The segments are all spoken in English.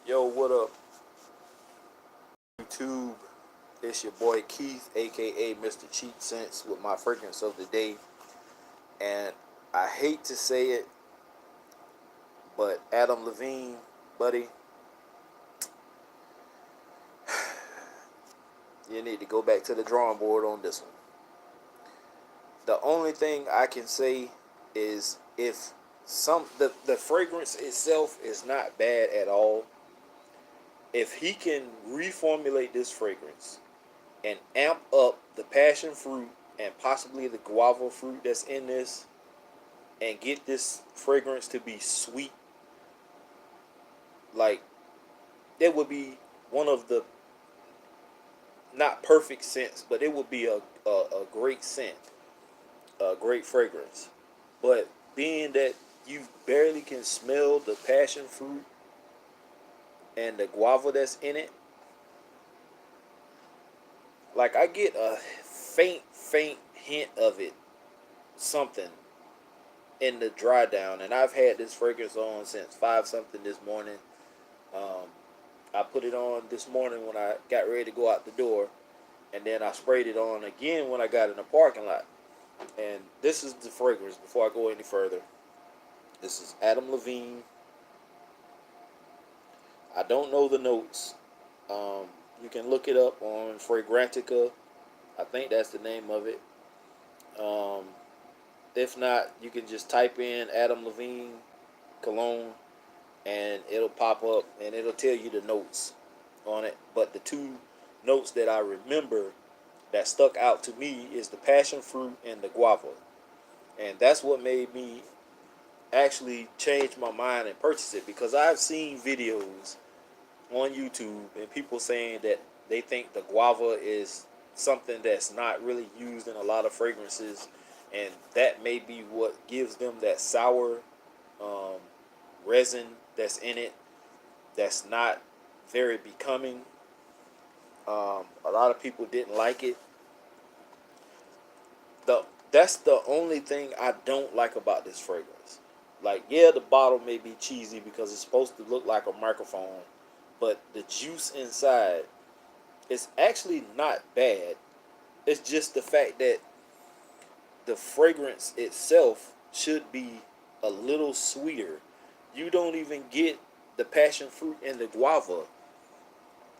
Yo, what up, YouTube? It's your boy Keith, aka Mr. Cheap Sense, with my fragrance of the day. And I hate to say it, but Adam Levine, buddy, you need to go back to the drawing board on this one. The only thing I can say is if the fragrance itself is not bad at all, if he can reformulate this fragrance and amp up the passion fruit and possibly the guava fruit that's in this and get this fragrance to be sweet, like it would be one of the not perfect scents, but it would be a great scent, a great fragrance. But being that you barely can smell the passion fruit and the guava that's in it, like I get a faint hint of it, something in the dry down, and I've had this fragrance on since 5 something this morning. Um, I put it on this morning when I got ready to go out the door, and then I sprayed it on again when I got in the parking lot. And this is the fragrance before I go any further. This is Adam Levine. I don't know the notes. You can look it up on Fragrantica. I think that's the name of it. Um, if not, you can just type in Adam Levine cologne and it'll pop up and it'll tell you the notes on it. But the two notes that I remember that stuck out to me is the passion fruit and the guava. And that's what made me actually change my mind and purchase it, because I've seen videos on YouTube and people saying that they think the guava is something that's not really used in a lot of fragrances, and that may be what gives them that sour um, resin that's in it that's not very becoming. A lot of people didn't like it. the That's the only thing I don't like about this fragrance. Like, yeah, the bottle may be cheesy because it's supposed to look like a microphone, but the juice inside is actually not bad. It's just the fact that the fragrance itself should be a little sweeter. You don't even get the passion fruit and the guava.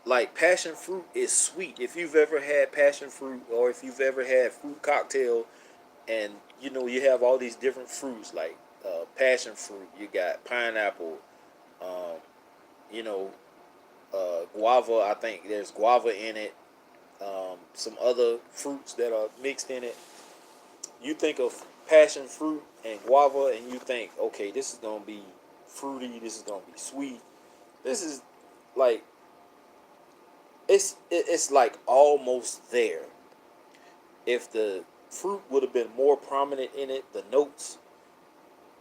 Like, passion fruit is sweet. If you've ever had passion fruit, or if you've ever had fruit cocktail, and you have all these different fruits like passion fruit, you got pineapple, um, you know, guava. I think there's guava in it. Some other fruits that are mixed in it. You think of passion fruit and guava, and you think, okay, this is gonna be fruity. This is gonna be sweet. This is like it's like almost there. If the fruit would have been more prominent in it, the notes,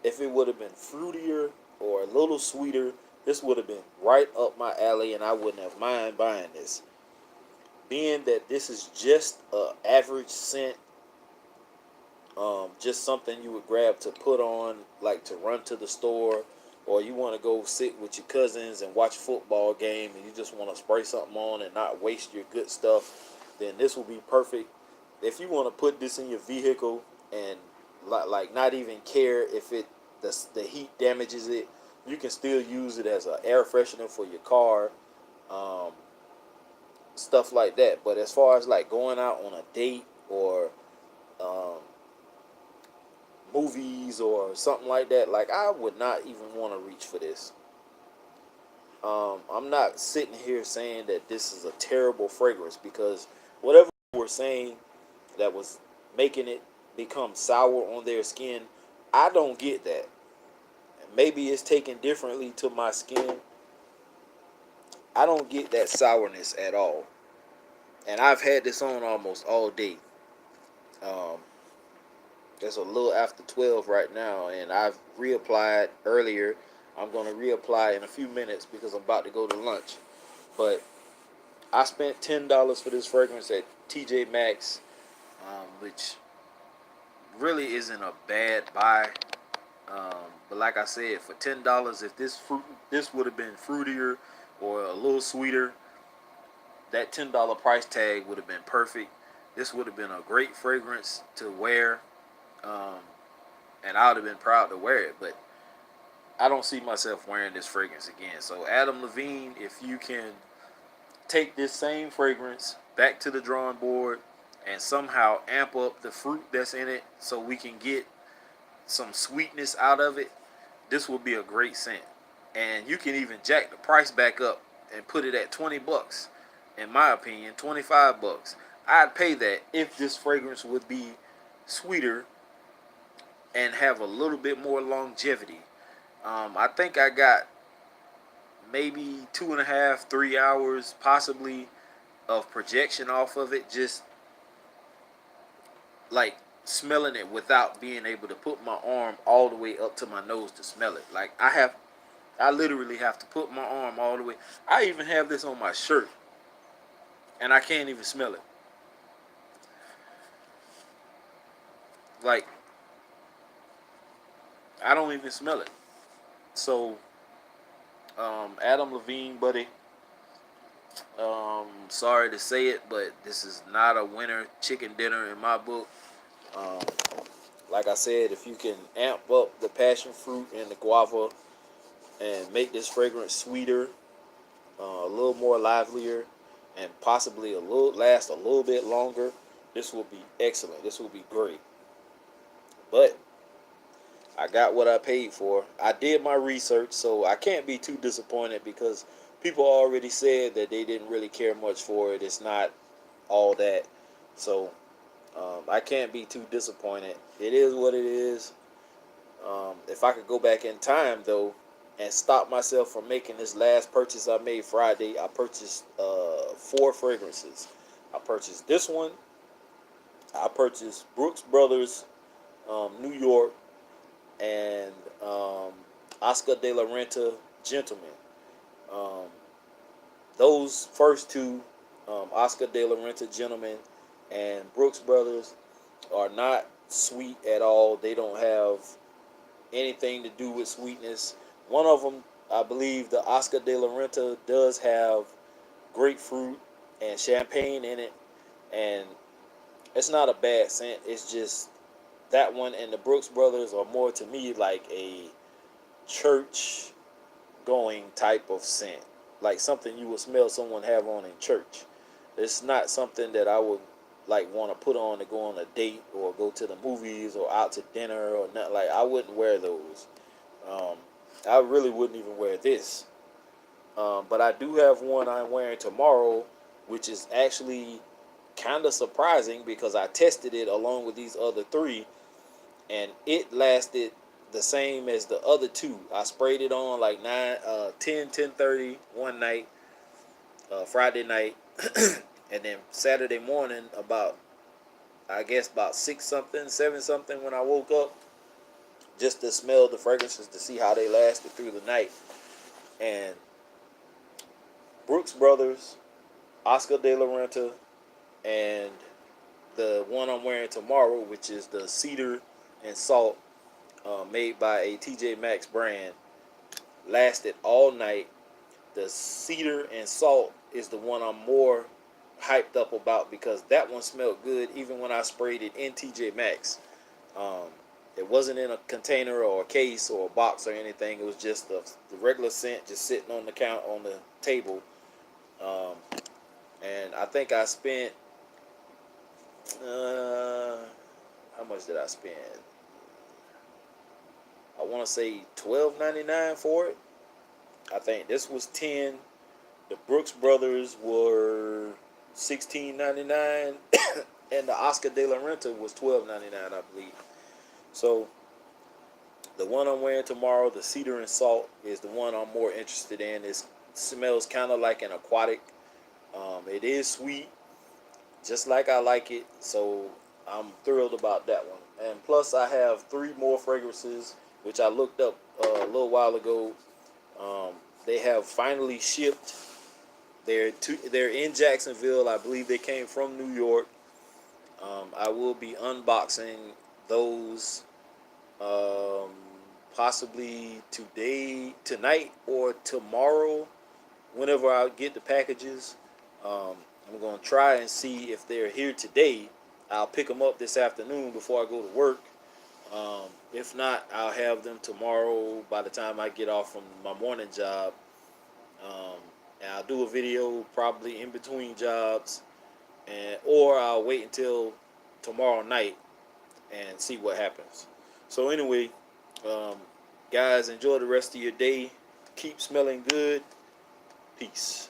if it would have been fruitier or a little sweeter, this would have been right up my alley, and I wouldn't have mind buying this. Being that this is just a average scent, just something you would grab to put on, like to run to the store, or you want to go sit with your cousins and watch a football game, and you just want to spray something on and not waste your good stuff, then this will be perfect. If you want to put this in your vehicle and like not even care if the heat damages it, you can still use it as an air freshener for your car, um, stuff like that. But as far as like going out on a date or um, movies or something like that, like I would not even want to reach for this. I'm not sitting here saying that this is a terrible fragrance, because whatever we're saying that was making it become sour on their skin, I don't get that. Maybe it's taken differently to my skin. I don't get that sourness at all. And I've had this on almost all day. Um, it's a little after 12 right now, and I've reapplied earlier. I'm going to reapply in a few minutes because I'm about to go to lunch. But I spent $10 for this fragrance at TJ Maxx, which really isn't a bad buy. But like I said, for $10, if this would have been fruitier or a little sweeter, that $10 price tag would have been perfect. This would have been a great fragrance to wear, um, and I would have been proud to wear it. But I don't see myself wearing this fragrance again. So Adam Levine, if you can take this same fragrance back to the drawing board and somehow amp up the fruit that's in it so we can get some sweetness out of it, this will be a great scent. And you can even jack the price back up and put it at $20. In my opinion, $25. I'd pay that if this fragrance would be sweeter and have a little bit more longevity. I think I got maybe 2.5, 3 hours possibly of projection off of it, just like smelling it without being able to put my arm all the way up to my nose to smell it. Like I literally have to put my arm all the way. I even have this on my shirt and I can't even smell it. Like, I don't even smell it. So, Adam Levine, buddy, sorry to say it, but this is not a winter chicken dinner in my book. Um, like I said, if you can amp up the passion fruit and the guava and make this fragrance sweeter, a little more livelier, and possibly last a little bit longer, this will be excellent. This will be great. But I got what I paid for. I did my research, so I can't be too disappointed because people already said that they didn't really care much for it. It's not all that. So I can't be too disappointed. It is what it is. If I could go back in time, though, and stop myself from making this last purchase I made Friday, I purchased 4 fragrances. I purchased this one. I purchased Brooks Brothers, New York, and Oscar de la Renta, Gentleman. Um, those first two, Oscar de la Renta, Gentleman, and Brooks Brothers, are not sweet at all. They don't have anything to do with sweetness. One of them, I believe, the Oscar de la Renta, does have grapefruit and champagne in it, and it's not a bad scent. It's just that one and the Brooks Brothers are more to me like a church going type of scent, like something you would smell someone have on in church. It's not something that I would like want to put on to go on a date or go to the movies or out to dinner or not. Like, I wouldn't wear those. Um, I really wouldn't even wear this. But I do have one I'm wearing tomorrow, which is actually kind of surprising because I tested it along with these other 3, and it lasted the same as the other 2. I sprayed it on like 10:30 one night, Friday night, and then Saturday morning about, I guess, about 6 something, 7 something when I woke up, just to smell the fragrances to see how they lasted through the night. And Brooks Brothers, Oscar de la Renta, and the one I'm wearing tomorrow, which is the Cedar and Salt, made by a TJ Maxx brand, lasted all night. The Cedar and Salt is the one I'm more hyped up about because that one smelled good even when I sprayed it in TJ Maxx. Um, it wasn't in a container or a case or a box or anything. It was just the regular scent just sitting on the on the table. Um, and I think I spent how much did I spend? I want to say $12.99 for it. I think this was 10. The Brooks Brothers were $16.99, and the Oscar de la Renta was $12.99, I believe. So the one I'm wearing tomorrow, the Cedar and Salt, is the one I'm more interested in. It smells kind of like an aquatic. It is sweet, just like I like it. So I'm thrilled about that one. And plus, I have 3 more fragrances, which I looked up a little while ago. They have finally shipped. They're in Jacksonville. I believe they came from New York. I will be unboxing those possibly tonight or tomorrow whenever I get the packages, I'm gonna try and see if they're here today. I'll pick them up this afternoon before I go to work. If not, I'll have them tomorrow by the time I get off from my morning job. Um, and I'll do a video probably in between jobs, and or I'll wait until tomorrow night and see what happens. So anyway, um, guys, enjoy the rest of your day. Keep smelling good. Peace.